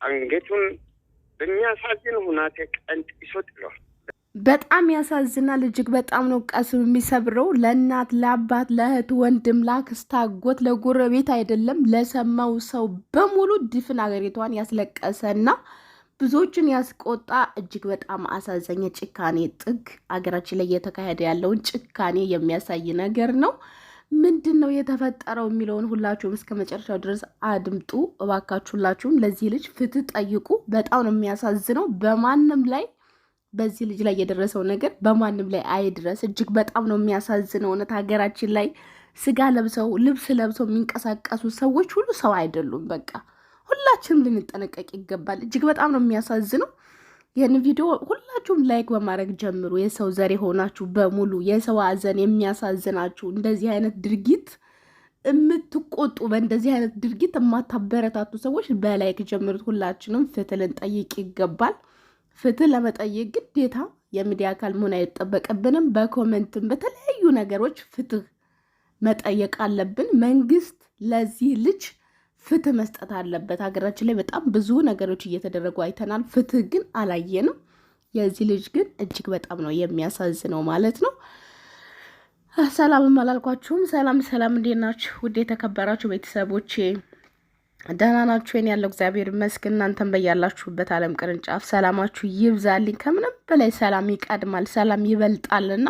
አንገቱን በሚያሳዝን ሁኔታ ቀንጥሶ ጥሏል። በጣም ያሳዝናል። እጅግ በጣም ነው ቀስም የሚሰብረው። ለእናት ለአባት፣ ለእህት፣ ወንድም፣ ለአክስት፣ አጎት፣ ለጎረቤት አይደለም ለሰማው ሰው በሙሉ ድፍን አገሪቷን ያስለቀሰና ብዙዎችን ያስቆጣ እጅግ በጣም አሳዛኝ ጭካኔ ጥግ አገራችን ላይ እየተካሄደ ያለውን ጭካኔ የሚያሳይ ነገር ነው። ምንድን ነው የተፈጠረው የሚለውን ሁላችሁም እስከ መጨረሻው ድረስ አድምጡ እባካችሁ። ሁላችሁም ለዚህ ልጅ ፍትህ ጠይቁ። በጣም ነው የሚያሳዝነው። በማንም ላይ በዚህ ልጅ ላይ የደረሰው ነገር በማንም ላይ አይድረስ። እጅግ በጣም ነው የሚያሳዝነው። እውነት ሀገራችን ላይ ስጋ ለብሰው ልብስ ለብሰው የሚንቀሳቀሱ ሰዎች ሁሉ ሰው አይደሉም። በቃ ሁላችንም ልንጠነቀቅ ይገባል። እጅግ በጣም ነው የሚያሳዝነው። ይህን ቪዲዮ ሁላችሁም ላይክ በማድረግ ጀምሩ። የሰው ዘር የሆናችሁ በሙሉ የሰው ሀዘን የሚያሳዝናችሁ እንደዚህ አይነት ድርጊት የምትቆጡ በእንደዚህ አይነት ድርጊት የማታበረታቱ ሰዎች በላይክ ጀምሩት። ሁላችንም ፍትህ ልንጠይቅ ይገባል። ፍትህ ለመጠየቅ ግዴታ የሚዲያ አካል መሆን አይጠበቅብንም። በኮሜንትም በተለያዩ ነገሮች ፍትህ መጠየቅ አለብን። መንግስት ለዚህ ልጅ ፍትህ መስጠት አለበት። ሀገራችን ላይ በጣም ብዙ ነገሮች እየተደረጉ አይተናል። ፍትህ ግን አላየንም። የዚህ ልጅ ግን እጅግ በጣም ነው የሚያሳዝነው ማለት ነው። ሰላምም አላልኳችሁም። ሰላም ሰላም፣ እንዴት ናችሁ ውድ የተከበራችሁ ቤተሰቦቼ? ደህና ናችሁ? እኔ ያለው እግዚአብሔር ይመስገን። እናንተም በያላችሁበት ዓለም ቅርንጫፍ ሰላማችሁ ይብዛልኝ። ከምንም በላይ ሰላም ይቀድማል፣ ሰላም ይበልጣልና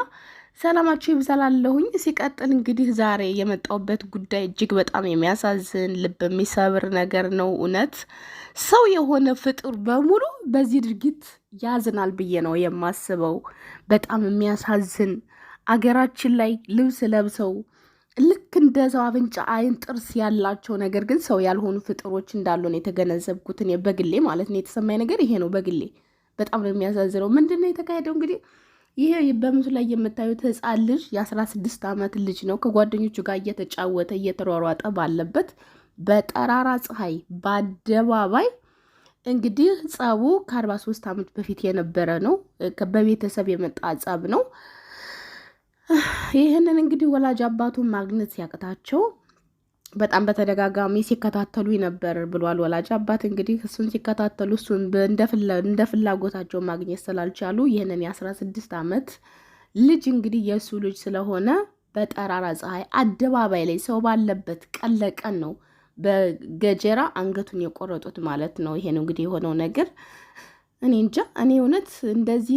ሰላማችሁ ይብዛላለሁኝ። ሲቀጥል እንግዲህ ዛሬ የመጣውበት ጉዳይ እጅግ በጣም የሚያሳዝን ልብ የሚሰብር ነገር ነው። እውነት ሰው የሆነ ፍጡር በሙሉ በዚህ ድርጊት ያዝናል ብዬ ነው የማስበው። በጣም የሚያሳዝን አገራችን ላይ ልብስ ለብሰው ልክ እንደ ሰው አፍንጫ፣ አይን፣ ጥርስ ያላቸው ነገር ግን ሰው ያልሆኑ ፍጡሮች እንዳሉ ነው የተገነዘብኩት እኔ በግሌ ማለት ነው። የተሰማኝ ነገር ይሄ ነው በግሌ። በጣም ነው የሚያሳዝነው። ምንድን ነው የተካሄደው? እንግዲህ ይሄ በምስሉ ላይ የምታዩት ህፃን ልጅ የ16 ዓመት ልጅ ነው። ከጓደኞቹ ጋር እየተጫወተ እየተሯሯጠ ባለበት በጠራራ ፀሐይ በአደባባይ እንግዲህ ጸቡ ከ43 ዓመት በፊት የነበረ ነው። በቤተሰብ የመጣ ጸብ ነው። ይህንን እንግዲህ ወላጅ አባቱን ማግኘት ሲያቅታቸው በጣም በተደጋጋሚ ሲከታተሉ ነበር ብሏል። ወላጅ አባት እንግዲህ እሱን ሲከታተሉ እሱን እንደ ፍላጎታቸው ማግኘት ስላልቻሉ ይህንን የ16 ዓመት ልጅ እንግዲህ የእሱ ልጅ ስለሆነ በጠራራ ፀሐይ አደባባይ ላይ ሰው ባለበት ቀን ለቀን ነው በገጀራ አንገቱን የቆረጡት ማለት ነው። ይሄ ነው እንግዲህ የሆነው ነገር። እኔ እንጃ፣ እኔ እውነት እንደዚህ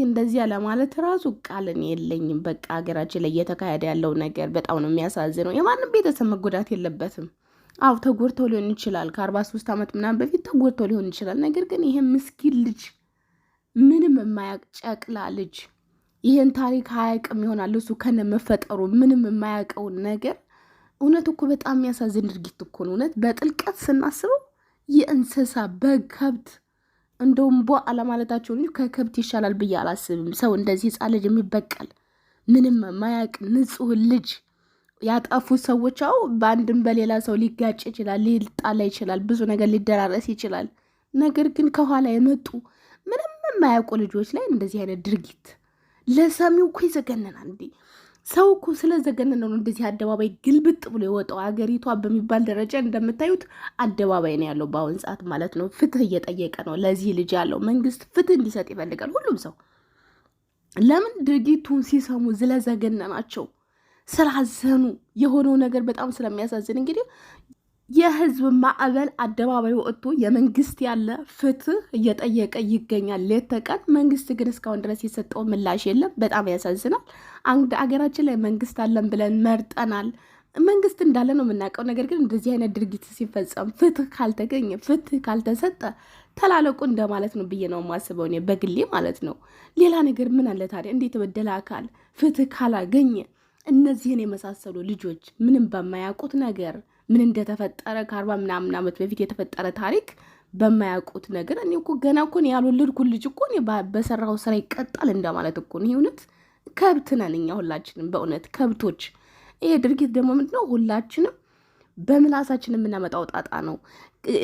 ለማለት ራሱ ቃልን የለኝም። በቃ ሀገራችን ላይ እየተካሄደ ያለው ነገር በጣም ነው የሚያሳዝነው። የማንም ቤተሰብ መጎዳት የለበትም። አው ተጎድቶ ሊሆን ይችላል፣ ከ43 ዓመት ምናምን በፊት ተጎድቶ ሊሆን ይችላል። ነገር ግን ይሄ ምስኪን ልጅ ምንም የማያውቅ ጨቅላ ልጅ ይሄን ታሪክ አያውቅም ይሆናል እሱ ከነ መፈጠሩ ምንም የማያውቀውን ነገር። እውነት እኮ በጣም የሚያሳዝን ድርጊት እኮ ነው። እውነት በጥልቀት ስናስበው የእንስሳ በግ፣ ከብት እንደውም አለማለታቸው እንጂ ከከብት ይሻላል ብዬ አላስብም። ሰው እንደዚህ ህፃን ልጅ የሚበቀል ምንም የማያውቅ ንጹህ ልጅ ያጠፉ ሰዎች በአንድም በሌላ ሰው ሊጋጭ ይችላል፣ ሊጣላ ይችላል፣ ብዙ ነገር ሊደራረስ ይችላል። ነገር ግን ከኋላ የመጡ ምንም የማያውቁ ልጆች ላይ እንደዚህ አይነት ድርጊት ለሰሚው እኮ ይዘገነናል። እንዴ ሰው እኮ ስለዘገነነ ነው እንደዚህ አደባባይ ግልብጥ ብሎ የወጣው። ሀገሪቷ በሚባል ደረጃ እንደምታዩት አደባባይ ነው ያለው በአሁን ሰዓት ማለት ነው። ፍትህ እየጠየቀ ነው ለዚህ ልጅ ያለው መንግስት ፍትህ እንዲሰጥ ይፈልጋል ሁሉም ሰው። ለምን ድርጊቱን ሲሰሙ ስለዘገነናቸው ስላዘኑ የሆነው ነገር በጣም ስለሚያሳዝን እንግዲህ የህዝብ ማዕበል አደባባይ ወጥቶ የመንግስት ያለ ፍትህ እየጠየቀ ይገኛል ሌት ተቀን። መንግስት ግን እስካሁን ድረስ የሰጠው ምላሽ የለም። በጣም ያሳዝናል። አንድ አገራችን ላይ መንግስት አለን ብለን መርጠናል። መንግስት እንዳለ ነው የምናውቀው። ነገር ግን እንደዚህ አይነት ድርጊት ሲፈጸም ፍትህ ካልተገኘ፣ ፍትህ ካልተሰጠ ተላለቁ እንደማለት ነው ብዬ ነው የማስበው እኔ በግሌ ማለት ነው። ሌላ ነገር ምን አለ ታዲያ? እንዴት የተበደለ አካል ፍትህ ካላገኘ እነዚህን የመሳሰሉ ልጆች ምንም በማያውቁት ነገር ምን እንደተፈጠረ ከ40 ምናምን ዓመት በፊት የተፈጠረ ታሪክ በማያውቁት ነገር እኔ እኮ ገና እኮ ያልወለድኩት ልጅ እኮ በሰራው ስራ ይቀጣል እንደማለት እኮ ነው። እውነት ከብት ነን እኛ ሁላችንም፣ በእውነት ከብቶች። ይሄ ድርጊት ደግሞ ምንድነው? ሁላችንም በምላሳችን የምናመጣው ጣጣ ነው።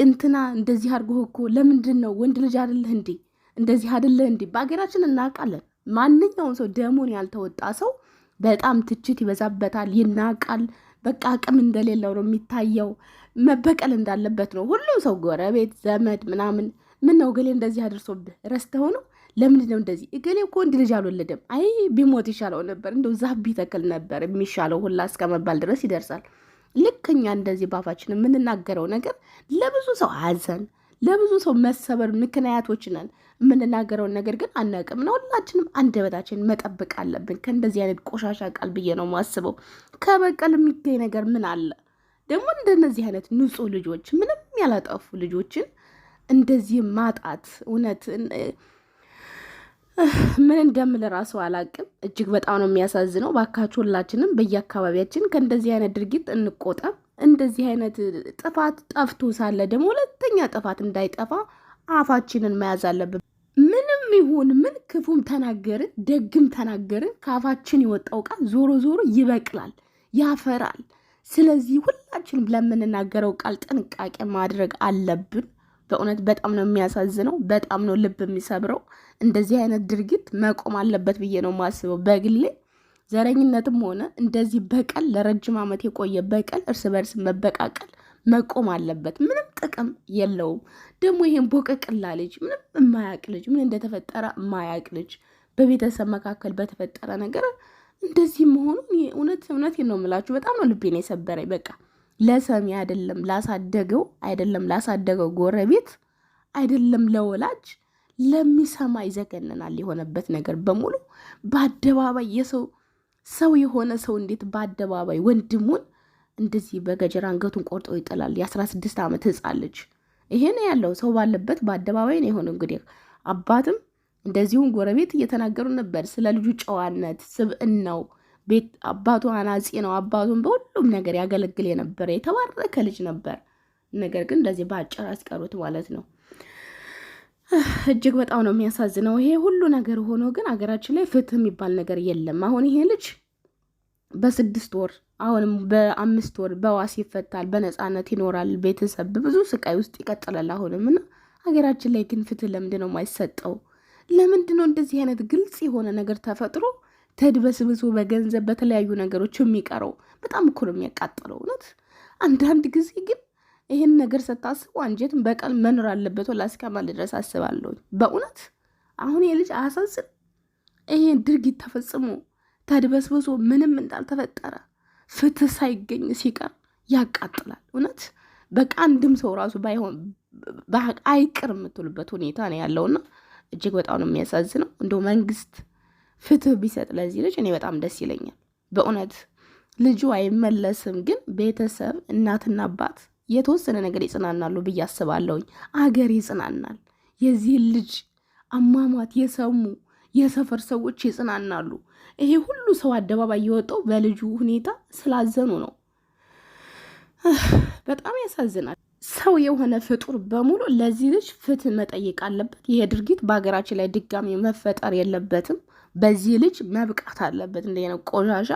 እንትና እንደዚህ አድርጎ እኮ ለምንድን ነው ወንድ ልጅ አይደለህ እንዴ? እንደዚህ አይደለህ እንዴ? በአገራችን እናውቃለን። ማንኛውም ሰው ደሙን ያልተወጣ ሰው በጣም ትችት ይበዛበታል፣ ይናቃል። በቃ አቅም እንደሌለው ነው የሚታየው። መበቀል እንዳለበት ነው ሁሉም ሰው፣ ጎረቤት፣ ዘመድ ምናምን። ምን ነው እገሌ እንደዚህ አድርሶብህ ረስተኸው ነው? ለምንድን ነው እንደዚህ? እገሌ እኮ ወንድ ልጅ አልወለደም። አይ ቢሞት ይሻለው ነበር፣ እንደው ዛፍ ቢተክል ነበር የሚሻለው ሁላ እስከመባል ድረስ ይደርሳል። ልክ እኛ እንደዚህ ባፋችን የምንናገረው ነገር ለብዙ ሰው ሐዘን፣ ለብዙ ሰው መሰበር ምክንያቶች ነን። የምንናገረውን ነገር ግን አናውቅም። ነው ሁላችንም አንደበታችን መጠበቅ አለብን ከእንደዚህ አይነት ቆሻሻ ቃል ብዬ ነው የማስበው። ከበቀል የሚገኝ ነገር ምን አለ ደግሞ? እንደነዚህ አይነት ንጹህ ልጆች ምንም ያላጠፉ ልጆችን እንደዚህ ማጣት እውነት ምን እንደምል ራሱ አላቅም። እጅግ በጣም ነው የሚያሳዝነው። ባካችሁ ሁላችንም በየአካባቢያችን ከእንደዚህ አይነት ድርጊት እንቆጠብ። እንደዚህ አይነት ጥፋት ጠፍቶ ሳለ ደግሞ ሁለተኛ ጥፋት እንዳይጠፋ አፋችንን መያዝ አለብን። ምንም ይሁን ምን ክፉም ተናገርን ደግም ተናገርን ከአፋችን የወጣው ቃል ዞሮ ዞሮ ይበቅላል፣ ያፈራል። ስለዚህ ሁላችንም ለምንናገረው ቃል ጥንቃቄ ማድረግ አለብን። በእውነት በጣም ነው የሚያሳዝነው፣ በጣም ነው ልብ የሚሰብረው። እንደዚህ አይነት ድርጊት መቆም አለበት ብዬ ነው የማስበው በግሌ። ዘረኝነትም ሆነ እንደዚህ በቀል ለረጅም ዓመት የቆየ በቀል፣ እርስ በርስ መበቃቀል መቆም አለበት። ምንም ጥቅም የለውም። ደግሞ ይሄን ቦቀቅላ ልጅ ምንም የማያቅ ልጅ ምን እንደተፈጠረ የማያቅ ልጅ በቤተሰብ መካከል በተፈጠረ ነገር እንደዚህ መሆኑ እውነቴን ነው የምላችሁ፣ በጣም ነው ልቤን የሰበረኝ። በቃ ለሰሚ አይደለም ላሳደገው ጎረቤት አይደለም ለወላጅ ለሚሰማ ይዘገነናል። የሆነበት ነገር በሙሉ በአደባባይ ሰው የሆነ ሰው እንዴት በአደባባይ ወንድሙን እንደዚህ በገጀራ አንገቱን ቆርጦ ይጥላል? የ16 ዓመት ህፃን ልጅ ይሄ ነው ያለው። ሰው ባለበት በአደባባይ ነው የሆነው። እንግዲህ አባትም እንደዚሁም ጎረቤት እየተናገሩ ነበር ስለ ልጁ ጨዋነት፣ ስብዕናው። ቤት አባቱ አናጺ ነው። አባቱን በሁሉም ነገር ያገለግል የነበረ የተባረከ ልጅ ነበር። ነገር ግን እንደዚህ በአጭር አስቀሩት ማለት ነው። እጅግ በጣም ነው የሚያሳዝነው። ይሄ ሁሉ ነገር ሆኖ ግን አገራችን ላይ ፍትህ የሚባል ነገር የለም። አሁን ይሄ ልጅ በ6 ወር አሁንም በ5 ወር በዋስ ይፈታል፣ በነፃነት ይኖራል። ቤተሰብ በብዙ ስቃይ ውስጥ ይቀጥላል አሁንም። እና ሀገራችን ላይ ግን ፍትህ ለምንድን ነው የማይሰጠው? ለምንድን ነው እንደዚህ አይነት ግልጽ የሆነ ነገር ተፈጥሮ ተድበስብሶ በገንዘብ በተለያዩ ነገሮች የሚቀረው? በጣም እኮ ነው የሚያቃጥለው እውነት። አንዳንድ ጊዜ ግን ይህን ነገር ስታስቡ አንጀትን በቀል መኖር አለበት ወላ እስከማል ድረስ አስባለሁ በእውነት። አሁን የልጅ አያሳዝን? ይሄን ድርጊት ተፈጽሞ ተድበስብሶ ምንም እንዳልተፈጠረ ፍትህ ሳይገኝ ሲቀር ያቃጥላል እውነት። በቃ አንድም ሰው ራሱ ባይሆን አይቅር የምትሉበት ሁኔታ ነው ያለውና እጅግ በጣም ነው የሚያሳዝነው። እንደው መንግስት ፍትህ ቢሰጥ ለዚህ ልጅ እኔ በጣም ደስ ይለኛል በእውነት። ልጁ አይመለስም፣ ግን ቤተሰብ እናትና አባት የተወሰነ ነገር ይጽናናሉ ብዬ አስባለሁኝ። አገር ይጽናናል። የዚህ ልጅ አሟሟት የሰሙ የሰፈር ሰዎች ይጽናናሉ። ይሄ ሁሉ ሰው አደባባይ የወጣው በልጁ ሁኔታ ስላዘኑ ነው። በጣም ያሳዝናል። ሰው የሆነ ፍጡር በሙሉ ለዚህ ልጅ ፍትህ መጠየቅ አለበት። ይሄ ድርጊት በሀገራችን ላይ ድጋሚ መፈጠር የለበትም። በዚህ ልጅ መብቃት አለበት። እንደሆነ ቆሻሻ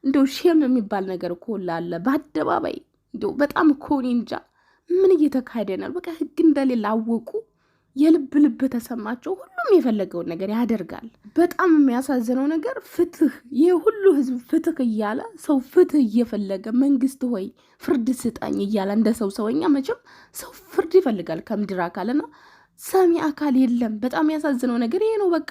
እንደው ሼም የሚባል ነገር እኮ ላለ በአደባባይ እንደው በጣም እኮ እኔ እንጃ ምን እየተካሄደ ነው። በቃ ህግ እንደሌለ አወቁ። የልብ ልብ ተሰማቸው። ሁሉም የፈለገውን ነገር ያደርጋል። በጣም የሚያሳዝነው ነገር ፍትህ፣ ይህ ሁሉ ህዝብ ፍትህ እያለ ሰው ፍትህ እየፈለገ መንግስት ሆይ ፍርድ ስጠኝ እያለ እንደ ሰውኛ መቼም ሰው ፍርድ ይፈልጋል ከምድር አካልና ሰሚ አካል የለም። በጣም ያሳዝነው ነገር ይሄ ነው። በቃ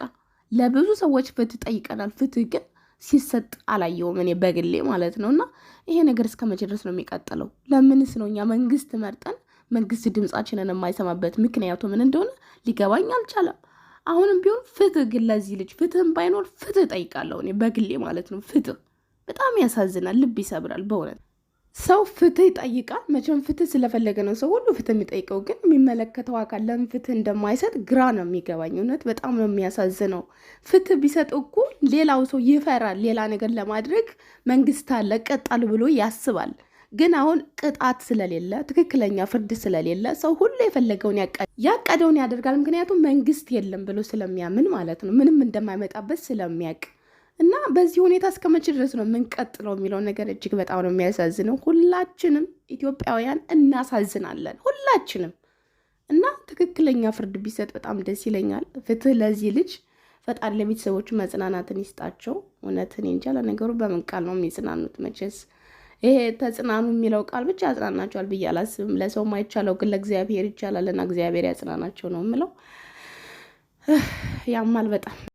ለብዙ ሰዎች ፍትህ ጠይቀናል። ፍትህ ግን ሲሰጥ አላየውም እኔ በግሌ ማለት ነው። እና ይሄ ነገር እስከ መቼ ድረስ ነው የሚቀጥለው? ለምንስ ነው እኛ መንግስት መርጠን መንግስት ድምጻችንን የማይሰማበት ምክንያቱ ምን እንደሆነ ሊገባኝ አልቻለም። አሁንም ቢሆን ፍትህ ግን ለዚህ ልጅ ፍትህም ባይኖር ፍትህ ጠይቃለሁ እኔ በግሌ ማለት ነው። ፍትህ በጣም ያሳዝናል፣ ልብ ይሰብራል በእውነት። ሰው ፍትህ ይጠይቃል። መቼም ፍትህ ስለፈለገ ነው ሰው ሁሉ ፍትህ የሚጠይቀው። ግን የሚመለከተው አካል ለምን ፍትህ እንደማይሰጥ ግራ ነው የሚገባኝ እውነት። በጣም ነው የሚያሳዝነው። ፍትህ ቢሰጥ እኮ ሌላው ሰው ይፈራል። ሌላ ነገር ለማድረግ መንግስት አለ ቀጣል ብሎ ያስባል። ግን አሁን ቅጣት ስለሌለ ትክክለኛ ፍርድ ስለሌለ ሰው ሁሉ የፈለገውን ያቀደውን ያደርጋል። ምክንያቱም መንግስት የለም ብሎ ስለሚያምን ማለት ነው፣ ምንም እንደማይመጣበት ስለሚያውቅ እና በዚህ ሁኔታ እስከ መቼ ድረስ ነው የምንቀጥለው የሚለው ነገር እጅግ በጣም ነው የሚያሳዝነው። ሁላችንም ኢትዮጵያውያን እናሳዝናለን ሁላችንም። እና ትክክለኛ ፍርድ ቢሰጥ በጣም ደስ ይለኛል። ፍትህ ለዚህ ልጅ። ፈጣሪ ለቤተሰቦቹ መጽናናትን ይስጣቸው። እውነትን እንጃ ለነገሩ በምን ቃል ነው የሚጽናኑት መቼስ ይሄ ተጽናኑ የሚለው ቃል ብቻ ያጽናናቸዋል ብዬ አላስብም። ለሰው ማይቻለው ግን ለእግዚአብሔር ይቻላልና እግዚአብሔር ያጽናናቸው ነው የምለው። ያማል በጣም